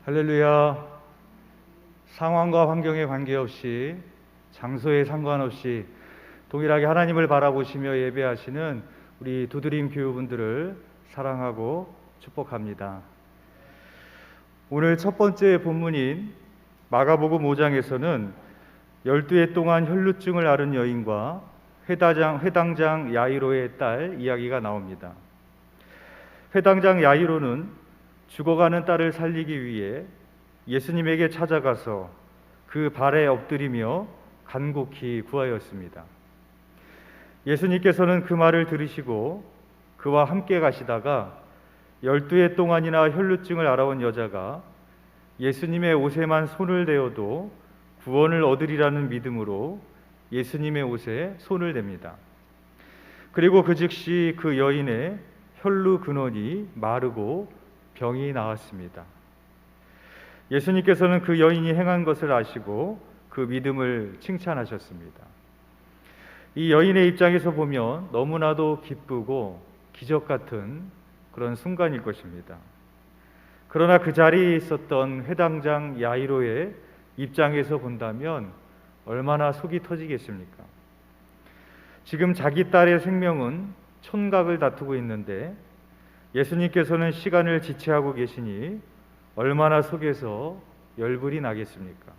할렐루야. 상황과 환경에 관계없이, 장소에 상관없이 동일하게 하나님을 바라보시며 예배하시는 우리 두드림 교우분들을 사랑하고 축복합니다. 오늘 첫 번째 본문인 마가복음 5장에서는 12해 동안 혈루증을 앓은 여인과 회당장 야이로의 딸 이야기가 나옵니다. 회당장 야이로는 죽어가는 딸을 살리기 위해 예수님에게 찾아가서 그 발에 엎드리며 간곡히 구하였습니다. 예수님께서는 그 말을 들으시고 그와 함께 가시다가 12해 동안이나 혈루증을 앓아온 여자가 예수님의 옷에만 손을 대어도 구원을 얻으리라는 믿음으로 예수님의 옷에 손을 댑니다. 그리고 그 즉시 그 여인의 혈루 근원이 마르고 병이 나았습니다. 예수님께서는 그 여인이 행한 것을 아시고 그 믿음을 칭찬하셨습니다. 이 여인의 입장에서 보면 너무나도 기쁘고 기적 같은 그런 순간일 것입니다. 그러나 그 자리에 있었던 회당장 야이로의 입장에서 본다면 얼마나 속이 터지겠습니까? 지금 자기 딸의 생명은 촌각을 다투고 있는데 예수님께서는 시간을 지체하고 계시니 얼마나 속에서 열불이 나겠습니까?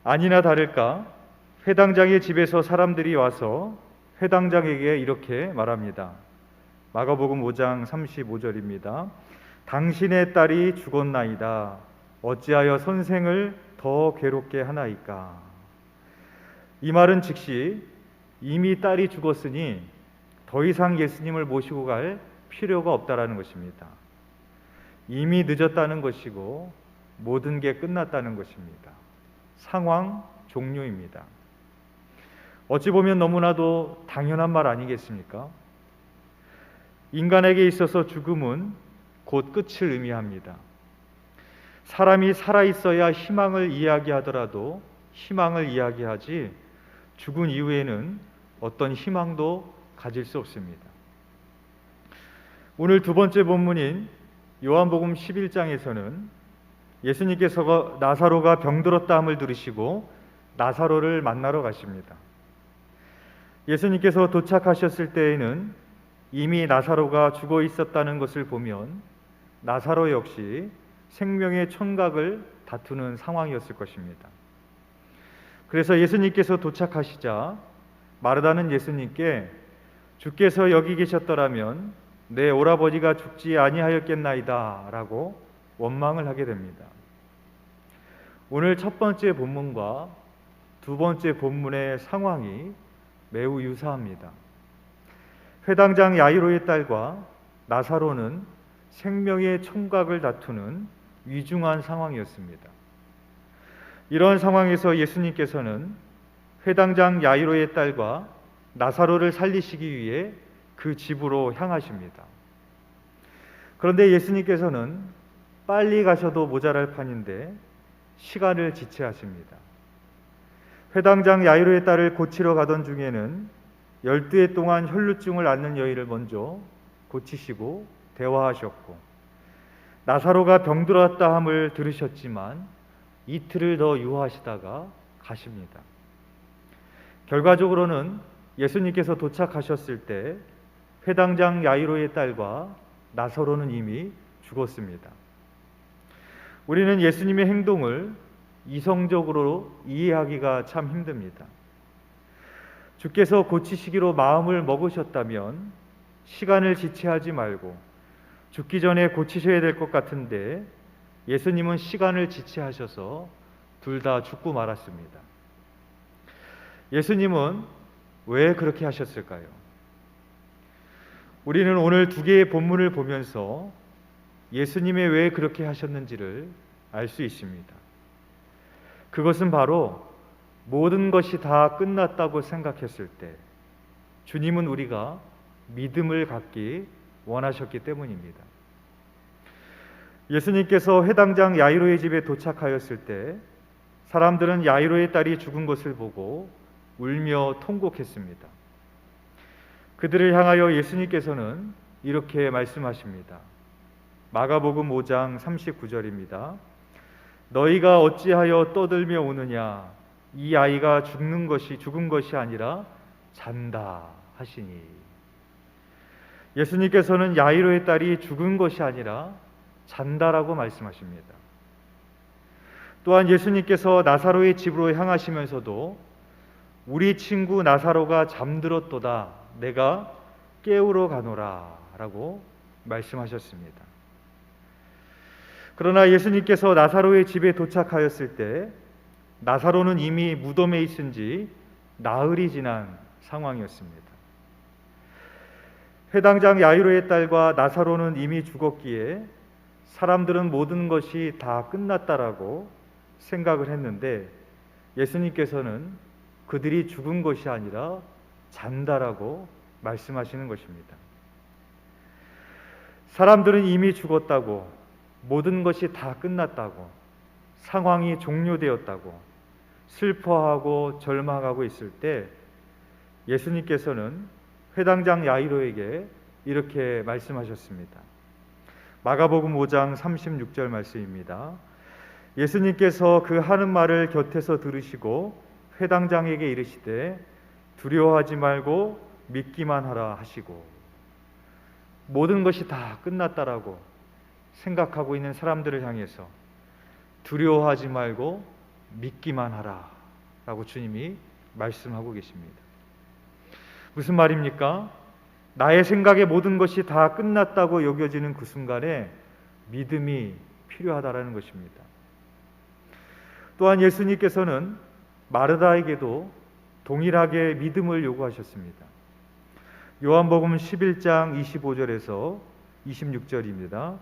아니나 다를까 회당장의 집에서 사람들이 와서 회당장에게 이렇게 말합니다. 마가복음 5장 35절입니다. 당신의 딸이 죽었나이다. 어찌하여 선생을 더 괴롭게 하나이까? 이 말은 즉시 이미 딸이 죽었으니 더 이상 예수님을 모시고 갈 필요가 없다라는 것입니다. 이미 늦었다는 것이고 모든 게 끝났다는 것입니다. 상황 종료입니다. 어찌 보면 너무나도 당연한 말 아니겠습니까? 인간에게 있어서 죽음은 곧 끝을 의미합니다. 사람이 살아있어야 희망을 이야기하더라도 희망을 이야기하지 죽은 이후에는 어떤 희망도 가질 수 없습니다. 오늘 두 번째 본문인 요한복음 11장에서는 예수님께서 나사로가 병들었다함을 들으시고 나사로를 만나러 가십니다. 예수님께서 도착하셨을 때에는 이미 나사로가 죽어 있었다는 것을 보면 나사로 역시 생명의 촌각을 다투는 상황이었을 것입니다. 그래서 예수님께서 도착하시자 마르다는 예수님께 주께서 여기 계셨더라면 내 오라버니가 죽지 아니하였겠나이다 라고 원망을 하게 됩니다. 오늘 첫 번째 본문과 두 번째 본문의 상황이 매우 유사합니다. 회당장 야이로의 딸과 나사로는 생명의 촌각을 다투는 위중한 상황이었습니다. 이런 상황에서 예수님께서는 회당장 야이로의 딸과 나사로를 살리시기 위해 그 집으로 향하십니다. 그런데 예수님께서는 빨리 가셔도 모자랄 판인데 시간을 지체하십니다. 회당장 야이로의 딸을 고치러 가던 중에는 12해 동안 혈루증을 앓는 여인을 먼저 고치시고 대화하셨고 나사로가 병들었다 함을 들으셨지만 이틀을 더 유하시다가 가십니다. 결과적으로는 예수님께서 도착하셨을 때 회당장 야이로의 딸과 나사로는 이미 죽었습니다. 우리는 예수님의 행동을 이성적으로 이해하기가 참 힘듭니다. 주께서 고치시기로 마음을 먹으셨다면 시간을 지체하지 말고 죽기 전에 고치셔야 될 것 같은데 예수님은 시간을 지체하셔서 둘 다 죽고 말았습니다. 예수님은 왜 그렇게 하셨을까요? 우리는 오늘 두 개의 본문을 보면서 예수님이 왜 그렇게 하셨는지를 알 수 있습니다. 그것은 바로 모든 것이 다 끝났다고 생각했을 때 주님은 우리가 믿음을 갖기 원하셨기 때문입니다. 예수님께서 회당장 야이로의 집에 도착하였을 때 사람들은 야이로의 딸이 죽은 것을 보고 울며 통곡했습니다. 그들을 향하여 예수님께서는 이렇게 말씀하십니다. 마가복음 5장 39절입니다. 너희가 어찌하여 떠들며 오느냐? 이 아이가 죽은 것이 아니라 잔다 하시니. 예수님께서는 야이로의 딸이 죽은 것이 아니라 잔다라고 말씀하십니다. 또한 예수님께서 나사로의 집으로 향하시면서도 우리 친구 나사로가 잠들었도다, 내가 깨우러 가노라 라고 말씀하셨습니다. 그러나 예수님께서 나사로의 집에 도착하였을 때 나사로는 이미 무덤에 있은 지 나흘이 지난 상황이었습니다. 회당장 야이로의 딸과 나사로는 이미 죽었기에 사람들은 모든 것이 다 끝났다라고 생각을 했는데, 예수님께서는 그들이 죽은 것이 아니라 잔다라고 말씀하시는 것입니다. 사람들은 이미 죽었다고, 모든 것이 다 끝났다고, 상황이 종료되었다고 슬퍼하고 절망하고 있을 때 예수님께서는 회당장 야이로에게 이렇게 말씀하셨습니다. 마가복음 5장 36절 말씀입니다. 예수님께서 그 하는 말을 곁에서 들으시고 회당장에게 이르시되 두려워하지 말고 믿기만 하라 하시고, 모든 것이 다 끝났다라고 생각하고 있는 사람들을 향해서 두려워하지 말고 믿기만 하라 라고 주님이 말씀하고 계십니다. 무슨 말입니까? 나의 생각에 모든 것이 다 끝났다고 여겨지는 그 순간에 믿음이 필요하다라는 것입니다. 또한 예수님께서는 마르다에게도 동일하게 믿음을 요구하셨습니다. 요한복음 11장 25절에서 26절입니다.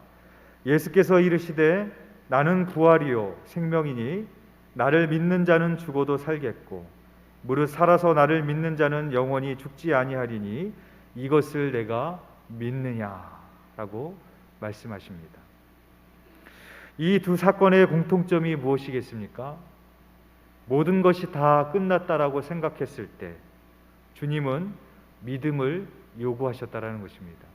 예수께서 이르시되 나는 부활이요 생명이니 나를 믿는 자는 죽어도 살겠고 무릇 살아서 나를 믿는 자는 영원히 죽지 아니하리니 이것을 내가 믿느냐라고 말씀하십니다. 이 두 사건의 공통점이 무엇이겠습니까? 모든 것이 다 끝났다라고 생각했을 때 주님은 믿음을 요구하셨다라는 것입니다.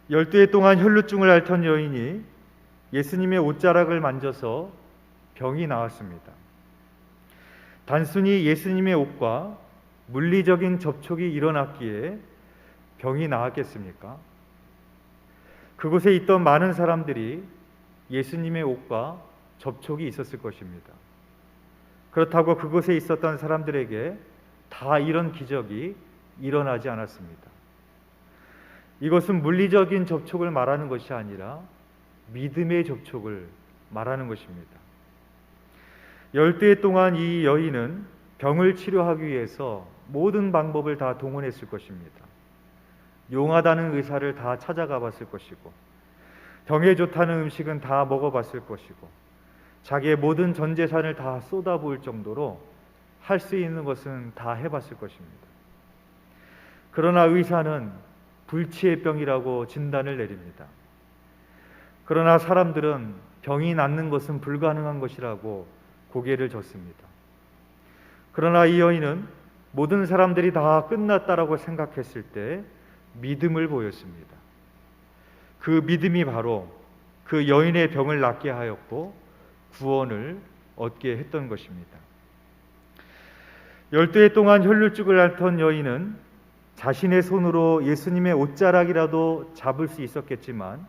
12해 동안 혈루증을 앓던 여인이 예수님의 옷자락을 만져서 병이 나았습니다. 단순히 예수님의 옷과 물리적인 접촉이 일어났기에 병이 나았겠습니까? 그곳에 있던 많은 사람들이 예수님의 옷과 접촉이 있었을 것입니다. 그렇다고 그곳에 있었던 사람들에게 다 이런 기적이 일어나지 않았습니다. 이것은 물리적인 접촉을 말하는 것이 아니라 믿음의 접촉을 말하는 것입니다. 12해 동안 이 여인은 병을 치료하기 위해서 모든 방법을 다 동원했을 것입니다. 용하다는 의사를 다 찾아가 봤을 것이고, 병에 좋다는 음식은 다 먹어봤을 것이고, 자기의 모든 전 재산을 다 쏟아부을 정도로 할 수 있는 것은 다 해봤을 것입니다. 그러나 의사는 불치의 병이라고 진단을 내립니다. 그러나 사람들은 병이 낫는 것은 불가능한 것이라고 고개를 젓습니다. 그러나 이 여인은 모든 사람들이 다 끝났다라고 생각했을 때 믿음을 보였습니다. 그 믿음이 바로 그 여인의 병을 낫게 하였고 구원을 얻게 했던 것입니다. 12해 동안 혈루증을 앓던 여인은 자신의 손으로 예수님의 옷자락이라도 잡을 수 있었겠지만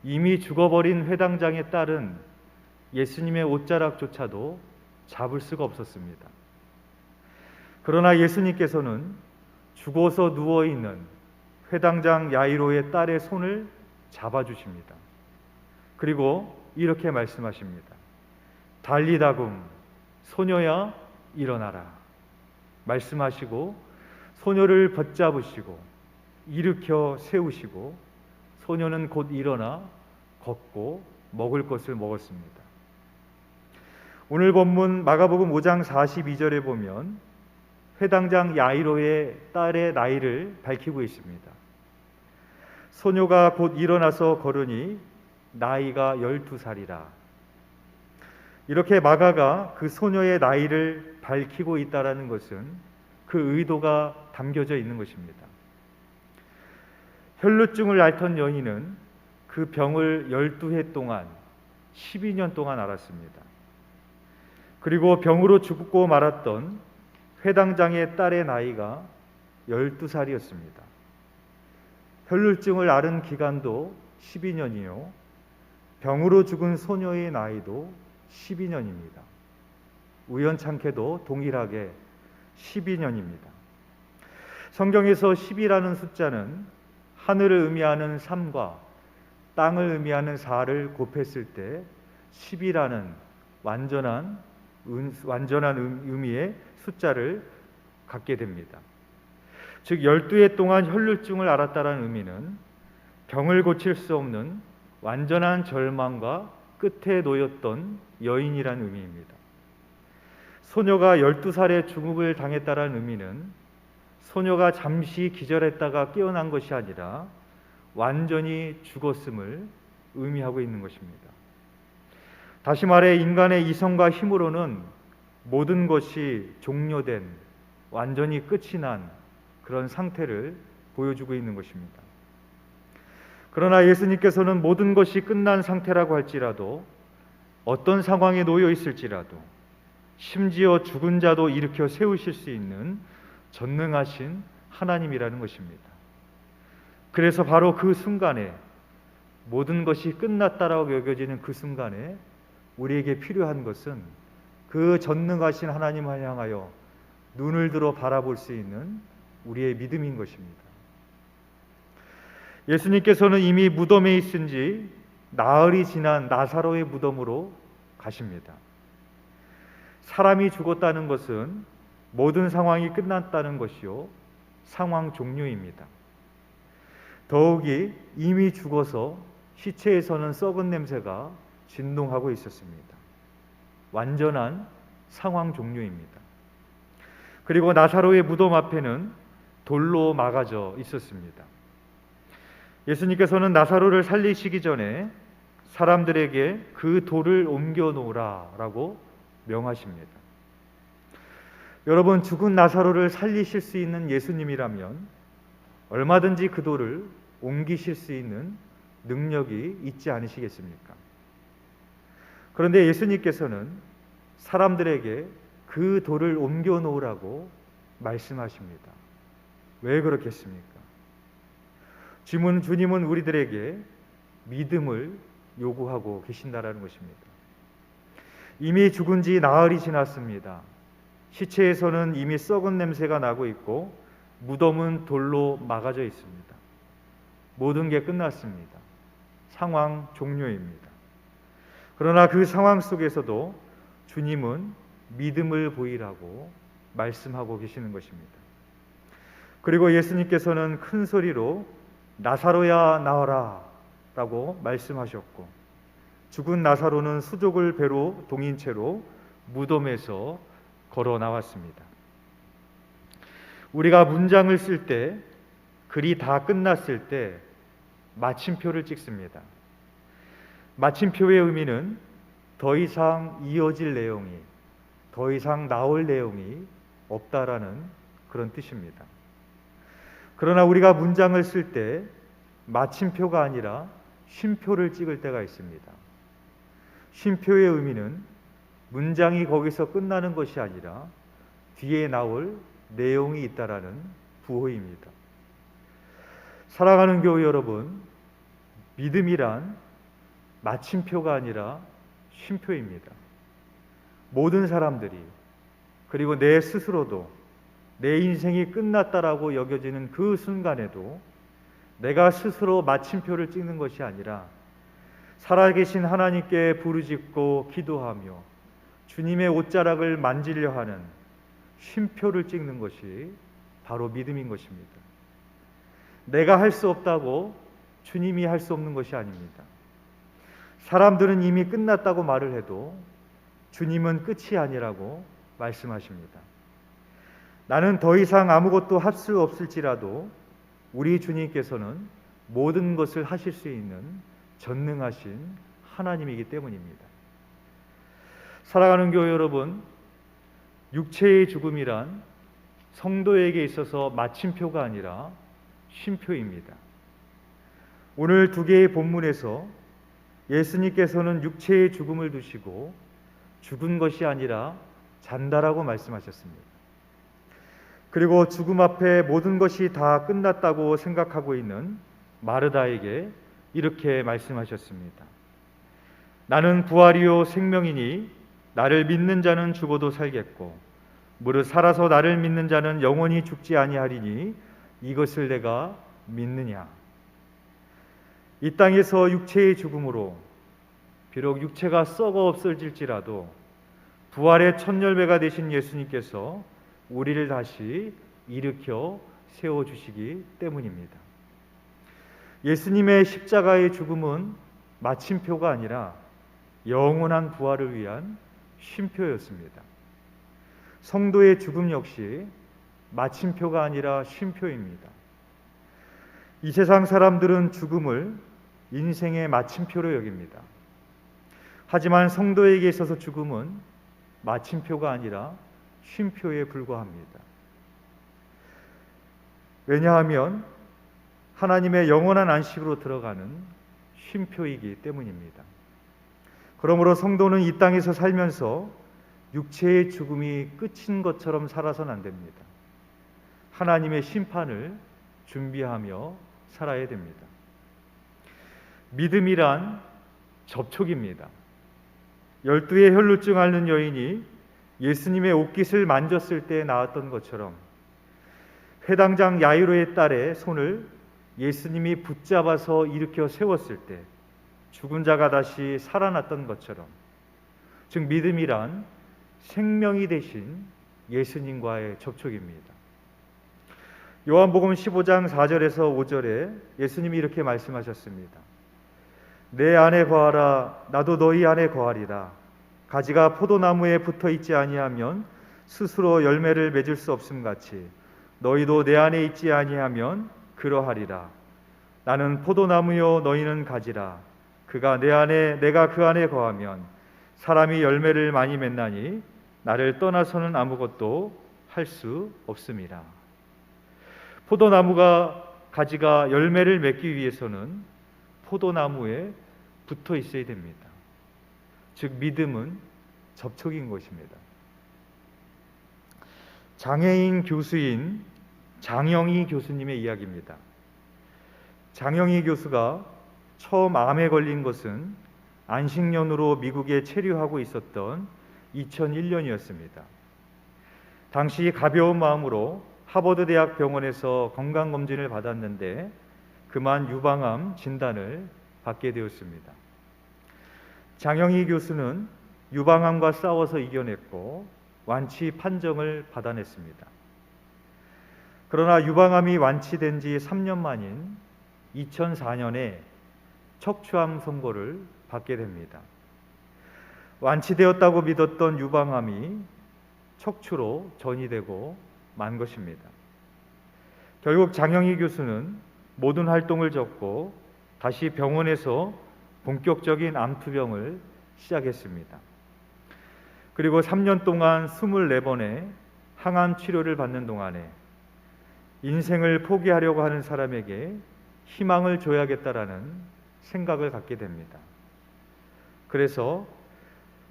이미 죽어버린 회당장의 딸은 예수님의 옷자락조차도 잡을 수가 없었습니다. 그러나 예수님께서는 죽어서 누워있는 회당장 야이로의 딸의 손을 잡아주십니다. 그리고 이렇게 말씀하십니다. 달리다금 소녀야 일어나라 말씀하시고 소녀를 붙잡으시고 일으켜 세우시고 소녀는 곧 일어나 걷고 먹을 것을 먹었습니다. 오늘 본문 마가복음 5장 42절에 보면 회당장 야이로의 딸의 나이를 밝히고 있습니다. 소녀가 곧 일어나서 걸으니 나이가 12살이라. 이렇게 마가가 그 소녀의 나이를 밝히고 있다는 것은 그 의도가 담겨져 있는 것입니다. 혈루증을 앓던 여인은 그 병을 12해 동안 12년 동안 앓았습니다. 그리고 병으로 죽고 말았던 회당장의 딸의 나이가 12살이었습니다. 혈루증을 앓은 기간도 12년이요. 병으로 죽은 소녀의 나이도 12년입니다. 우연찮게도 동일하게 12년입니다. 성경에서 10이라는 숫자는 하늘을 의미하는 3과 땅을 의미하는 4를 곱했을 때 10이라는 완전한 의미의 숫자를 갖게 됩니다. 즉 12해 동안 혈루증을 앓았다는 의미는 병을 고칠 수 없는 완전한 절망과 끝에 놓였던 여인이라는 의미입니다. 소녀가 12살에 죽음을 당했다는 의미는 소녀가 잠시 기절했다가 깨어난 것이 아니라 완전히 죽었음을 의미하고 있는 것입니다. 다시 말해 인간의 이성과 힘으로는 모든 것이 종료된, 완전히 끝이 난 그런 상태를 보여주고 있는 것입니다. 그러나 예수님께서는 모든 것이 끝난 상태라고 할지라도, 어떤 상황에 놓여 있을지라도, 심지어 죽은 자도 일으켜 세우실 수 있는 전능하신 하나님이라는 것입니다. 그래서 바로 그 순간에, 모든 것이 끝났다라고 여겨지는 그 순간에 우리에게 필요한 것은 그 전능하신 하나님을 향하여 눈을 들어 바라볼 수 있는 우리의 믿음인 것입니다. 예수님께서는 이미 무덤에 있은 지 나흘이 지난 나사로의 무덤으로 가십니다. 사람이 죽었다는 것은 모든 상황이 끝났다는 것이요, 상황 종료입니다. 더욱이 이미 죽어서 시체에서는 썩은 냄새가 진동하고 있었습니다. 완전한 상황 종료입니다. 그리고 나사로의 무덤 앞에는 돌로 막아져 있었습니다. 예수님께서는 나사로를 살리시기 전에 사람들에게 그 돌을 옮겨 놓으라라고 명하십니다. 여러분, 죽은 나사로를 살리실 수 있는 예수님이라면 얼마든지 그 돌을 옮기실 수 있는 능력이 있지 않으시겠습니까? 그런데 예수님께서는 사람들에게 그 돌을 옮겨 놓으라고 말씀하십니다. 왜 그렇겠습니까? 주님은 우리들에게 믿음을 요구하고 계신다라는 것입니다. 이미 죽은 지 나흘이 지났습니다. 시체에서는 이미 썩은 냄새가 나고 있고 무덤은 돌로 막아져 있습니다. 모든 게 끝났습니다. 상황 종료입니다. 그러나 그 상황 속에서도 주님은 믿음을 보이라고 말씀하고 계시는 것입니다. 그리고 예수님께서는 큰 소리로 나사로야 나와라 라고 말씀하셨고, 죽은 나사로는 수족을 배로 동인 채로 무덤에서 걸어 나왔습니다. 우리가 문장을 쓸 때, 글이 다 끝났을 때 마침표를 찍습니다. 마침표의 의미는 더 이상 이어질 내용이, 더 이상 나올 내용이 없다라는 그런 뜻입니다. 그러나 우리가 문장을 쓸 때 마침표가 아니라 쉼표를 찍을 때가 있습니다. 쉼표의 의미는 문장이 거기서 끝나는 것이 아니라 뒤에 나올 내용이 있다라는 부호입니다. 사랑하는 교회 여러분, 믿음이란 마침표가 아니라 쉼표입니다. 모든 사람들이, 그리고 내 스스로도 내 인생이 끝났다라고 여겨지는 그 순간에도 내가 스스로 마침표를 찍는 것이 아니라 살아계신 하나님께 부르짖고 기도하며 주님의 옷자락을 만지려 하는 쉼표를 찍는 것이 바로 믿음인 것입니다. 내가 할 수 없다고 주님이 할 수 없는 것이 아닙니다. 사람들은 이미 끝났다고 말을 해도 주님은 끝이 아니라고 말씀하십니다. 나는 더 이상 아무것도 할 수 없을지라도 우리 주님께서는 모든 것을 하실 수 있는 전능하신 하나님이기 때문입니다. 사랑하는 교회 여러분, 육체의 죽음이란 성도에게 있어서 마침표가 아니라 쉼표입니다. 오늘 두 개의 본문에서 예수님께서는 육체의 죽음을 두시고 죽은 것이 아니라 잔다라고 말씀하셨습니다. 그리고 죽음 앞에 모든 것이 다 끝났다고 생각하고 있는 마르다에게 이렇게 말씀하셨습니다. 나는 부활이요 생명이니 나를 믿는 자는 죽어도 살겠고 무릇 살아서 나를 믿는 자는 영원히 죽지 아니하리니 이것을 내가 믿느냐. 이 땅에서 육체의 죽음으로 비록 육체가 썩어 없어질지라도 부활의 첫 열매가 되신 예수님께서 우리를 다시 일으켜 세워주시기 때문입니다. 예수님의 십자가의 죽음은 마침표가 아니라 영원한 부활을 위한 쉼표였습니다. 성도의 죽음 역시 마침표가 아니라 쉼표입니다. 이 세상 사람들은 죽음을 인생의 마침표로 여깁니다. 하지만 성도에게 있어서 죽음은 마침표가 아니라 쉼표에 불과합니다. 왜냐하면 하나님의 영원한 안식으로 들어가는 쉼표이기 때문입니다. 그러므로 성도는 이 땅에서 살면서 육체의 죽음이 끝인 것처럼 살아서는 안 됩니다. 하나님의 심판을 준비하며 살아야 됩니다. 믿음이란 접촉입니다. 12의 혈루증 앓는 여인이 예수님의 옷깃을 만졌을 때 나았던 것처럼 회당장 야이로의 딸의 손을 예수님이 붙잡아서 일으켜 세웠을 때 죽은 자가 다시 살아났던 것처럼, 즉 믿음이란 생명이 되신 예수님과의 접촉입니다. 요한복음 15장 4절에서 5절에 예수님이 이렇게 말씀하셨습니다. 내 안에 거하라 나도 너희 안에 거하리라. 가지가 포도나무에 붙어 있지 아니하면 스스로 열매를 맺을 수 없음 같이 너희도 내 안에 있지 아니하면 그러하리라. 나는 포도나무요 너희는 가지라. 그가 내 안에 내가 그 안에 거하면 사람이 열매를 많이 맺나니 나를 떠나서는 아무것도 할 수 없음이라. 포도나무가 가지가 열매를 맺기 위해서는 포도나무에 붙어 있어야 됩니다. 즉 믿음은 접촉인 것입니다. 장애인 교수인 장영희 교수님의 이야기입니다. 장영희 교수가 처음 암에 걸린 것은 안식년으로 미국에 체류하고 있었던 2001년이었습니다. 당시 가벼운 마음으로 하버드 대학 병원에서 건강검진을 받았는데 그만 유방암 진단을 받게 되었습니다. 장영희 교수는 유방암과 싸워서 이겨냈고 완치 판정을 받아냈습니다. 그러나 유방암이 완치된 지 3년 만인 2004년에 척추암 선고를 받게 됩니다. 완치되었다고 믿었던 유방암이 척추로 전이되고 만 것입니다. 결국 장영희 교수는 모든 활동을 접고 다시 병원에서 본격적인 암투병을 시작했습니다. 그리고 3년 동안 24번의 항암 치료를 받는 동안에 인생을 포기하려고 하는 사람에게 희망을 줘야겠다라는 생각을 갖게 됩니다. 그래서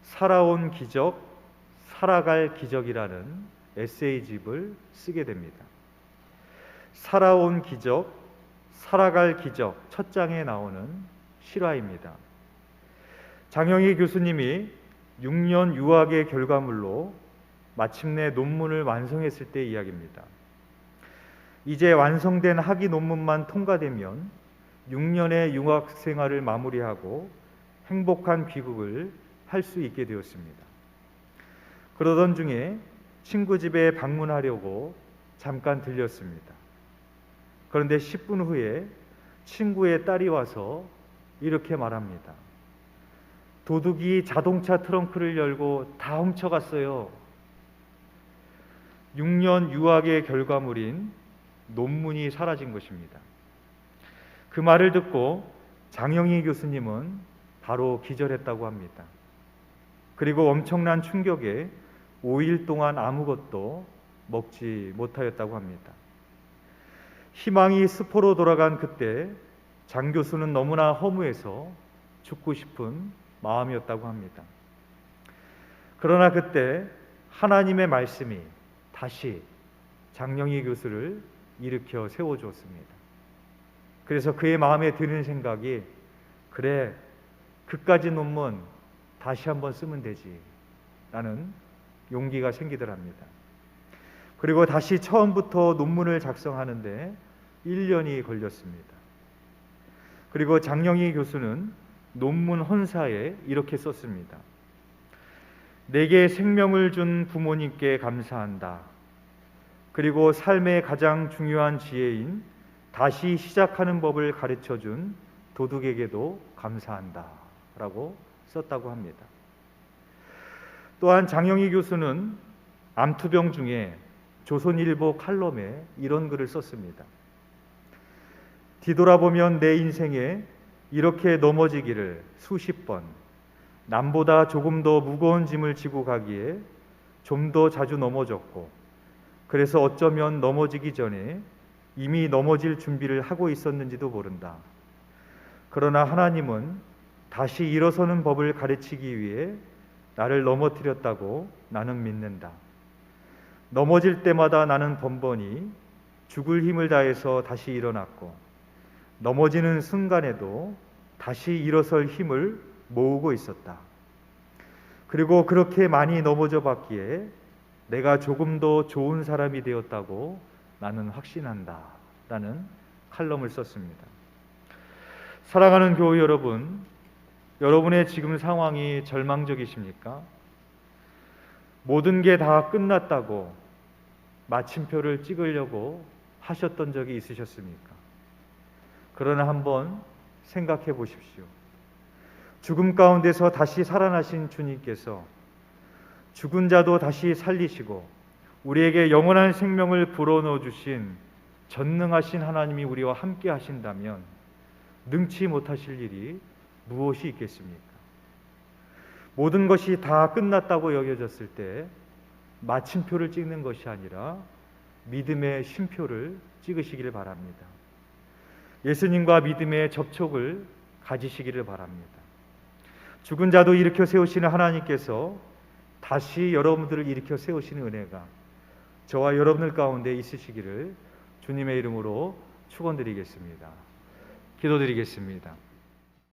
살아온 기적, 살아갈 기적이라는 에세이집을 쓰게 됩니다. 살아온 기적, 살아갈 기적 첫 장에 나오는 실화입니다. 장영희 교수님이 6년 유학의 결과물로 마침내 논문을 완성했을 때 이야기입니다. 이제 완성된 학위 논문만 통과되면 6년의 유학 생활을 마무리하고 행복한 귀국을 할 수 있게 되었습니다. 그러던 중에 친구 집에 방문하려고 잠깐 들렸습니다. 그런데 10분 후에 친구의 딸이 와서 이렇게 말합니다. 도둑이 자동차 트렁크를 열고 다 훔쳐갔어요. 6년 유학의 결과물인 논문이 사라진 것입니다. 그 말을 듣고 장영희 교수님은 바로 기절했다고 합니다. 그리고 엄청난 충격에 5일 동안 아무것도 먹지 못하였다고 합니다. 희망이 수포로 돌아간 그때 장 교수는 너무나 허무해서 죽고 싶은 마음이었다고 합니다. 그러나 그때 하나님의 말씀이 다시 장영희 교수를 일으켜 세워주었습니다. 그래서 그의 마음에 드는 생각이, 그래, 그까지 논문 다시 한번 쓰면 되지 라는 용기가 생기더랍니다. 그리고 다시 처음부터 논문을 작성하는데 1년이 걸렸습니다. 그리고 장영희 교수는 논문 헌사에 이렇게 썼습니다. 내게 생명을 준 부모님께 감사한다. 그리고 삶의 가장 중요한 지혜인 다시 시작하는 법을 가르쳐준 도둑에게도 감사한다 라고 썼다고 합니다. 또한 장영희 교수는 암투병 중에 조선일보 칼럼에 이런 글을 썼습니다. 뒤돌아보면 내 인생에 이렇게 넘어지기를 수십 번, 남보다 조금 더 무거운 짐을 지고 가기에 좀 더 자주 넘어졌고, 그래서 어쩌면 넘어지기 전에 이미 넘어질 준비를 하고 있었는지도 모른다. 그러나 하나님은 다시 일어서는 법을 가르치기 위해 나를 넘어뜨렸다고 나는 믿는다. 넘어질 때마다 나는 번번이 죽을 힘을 다해서 다시 일어났고, 넘어지는 순간에도 다시 일어설 힘을 모으고 있었다. 그리고 그렇게 많이 넘어져 봤기에 내가 조금 더 좋은 사람이 되었다고 나는 확신한다 라는 칼럼을 썼습니다. 사랑하는 교우 여러분, 여러분의 지금 상황이 절망적이십니까? 모든 게 다 끝났다고 마침표를 찍으려고 하셨던 적이 있으셨습니까? 그러나 한번 생각해 보십시오. 죽음 가운데서 다시 살아나신 주님께서 죽은 자도 다시 살리시고 우리에게 영원한 생명을 불어넣어 주신 전능하신 하나님이 우리와 함께 하신다면 능치 못하실 일이 무엇이 있겠습니까? 모든 것이 다 끝났다고 여겨졌을 때 마침표를 찍는 것이 아니라 믿음의 쉼표를 찍으시기를 바랍니다. 예수님과 믿음의 접촉을 가지시기를 바랍니다. 죽은 자도 일으켜 세우시는 하나님께서 다시 여러분들을 일으켜 세우시는 은혜가 저와 여러분들 가운데 있으시기를 주님의 이름으로 축원드리겠습니다. 기도드리겠습니다.